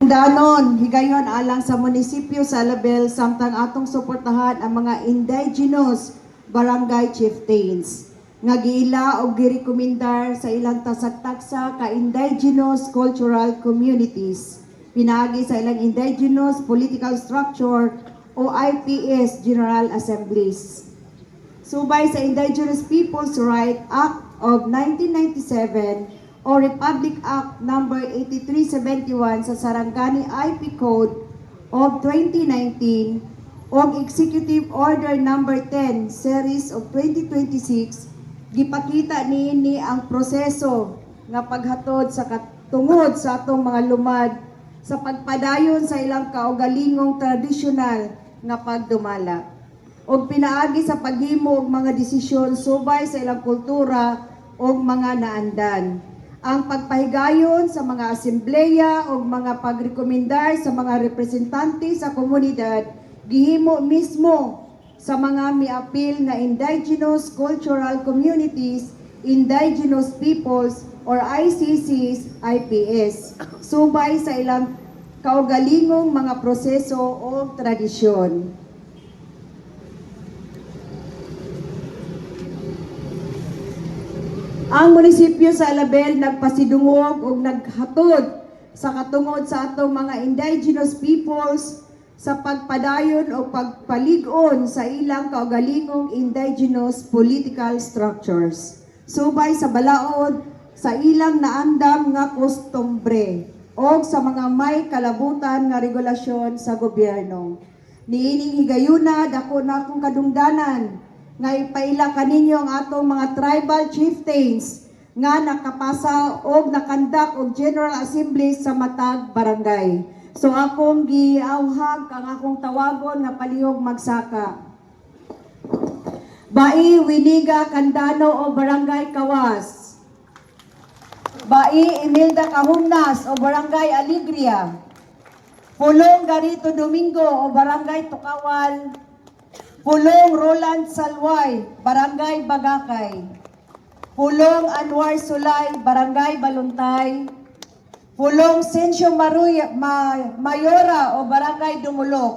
Hinungdanon, higayon alang sa munisipyo sa Alabel samtang atong suportahan ang mga indigenous barangay chieftains nga giila og girekomendar sa ilang tasag-taksa ka indigenous cultural communities pinaagi sa ilang indigenous political structure o IPS General Assemblies. Subay sa Indigenous Peoples' Rights Act of 1997 o Republic Act No. 8371 sa Sarangani IP Code of 2019 o Executive Order No. 10 Series of 2026, gipakita niini ang proseso nga paghatod sa katungod sa atong mga lumad sa pagpadayon sa ilang kaugalingong tradisyonal nga pagdumala o pinaagi sa paghimo og mga desisyon subay sa ilang kultura o mga naandan. Ang pagpahigayon sa mga asembleya o mga pagrekomendar sa mga representante sa komunidad gihimo mismo sa mga miapil nga indigenous cultural communities, indigenous peoples or ICCs, IPS, subay sa ilang kaugalingong mga proseso o tradisyon. Ang munisipyo sa Alabel nagpasidungog o naghatod sa katungod sa atong mga indigenous peoples sa pagpadayon o pagpalig-on sa ilang kaugalingong indigenous political structures. Subay sa balaod sa ilang naandam nga kostumbre o sa mga may kalabutan nga regulasyon sa gobyerno. Niining higayuna dako na akong kadungdanan nga ipaila kaninyo ang atong mga tribal chieftains nga nakapasa og nakandak og General Assembly sa matag barangay. So akong giauhag kang akong tawagon nga palihog magsaka. Bai Winiga Candano o Barangay Kawas. Bai Imelda Kahumnas o Barangay Alegria. Pulong Garito Domingo o Barangay Tukawal. Pulong Roland Salway, Barangay Bagakay. Pulong Anwar Sulay, Barangay Baluntay. Pulong Sencio Mayora o Barangay Dumulok.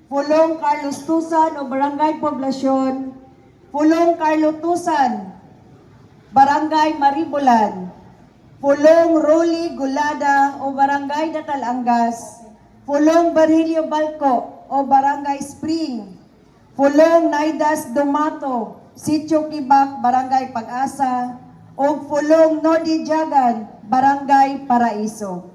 Pulong Carlos Tusan o Barangay Poblasyon. Pulong Carlo Tusan, Barangay Maribolan. Pulong Roli Gulada o Barangay Datalangas. Pulong Barilio Balco o Barangay Spring. Pulong Naidas Dumato, Sitio Kibak, Barangay Pag-asa, o Pulong Nodi Jagan, Barangay Paraiso.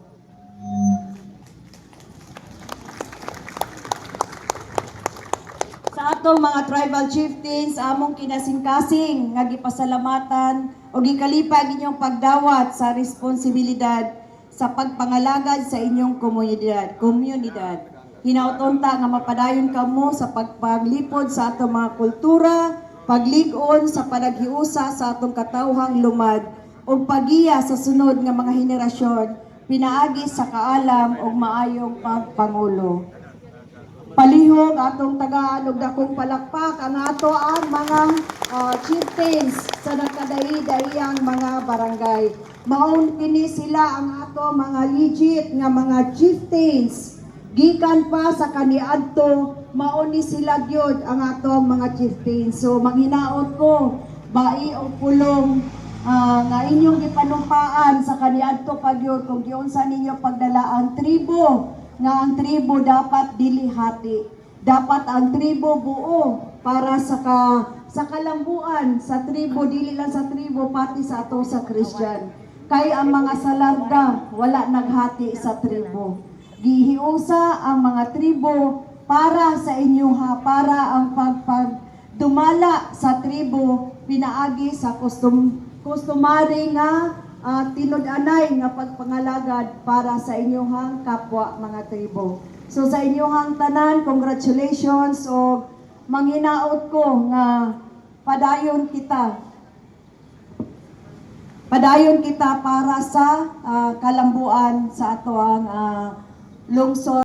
Sa atong mga tribal chieftains, among kinasing-kasing nga gipasalamatan o gikalipag inyong pagdawat sa responsibilidad sa pagpangalagad sa inyong komunidad. Hinautonta nga mapadayon kamo sa pagpaglipod sa atong mga kultura, paglig-on sa panaghiusa sa atong katawhang lumad ug pagiya sa sunod nga mga henerasyon pinaagi sa kaalam ug maayong pagpangulo. Palihog atong tagaan og dakong palakpak ang ato ang mga chieftains sa nakadayi-dayang mga barangay. Maun kini sila ang ato mga legit nga mga chieftains. Gikan pa sa kaniadto, mauni sila gyud ang atong mga chieftains. So manghinaot ko, bai o pulong nga inyong gipanumpaan sa kaniadto pagyud kung giunsa ninyo pagdala ang tribo, nga ang tribo dapat dili hati. Dapat ang tribo buo para sa kalambuan sa tribo, dili lang sa tribo pati sa ato sa Christian. Kay ang mga salarga wala naghati sa tribo. Gihiusa ang mga tribo para sa inyo para ang pagdumala sa tribo pinaagi sa customary nga tinud-anay nga pagpangalagad para sa inyong kapwa mga tribo. So sa inyong tanan, congratulations o manghinaot ko nga padayon kita para sa kalambuan sa ato ang lungsod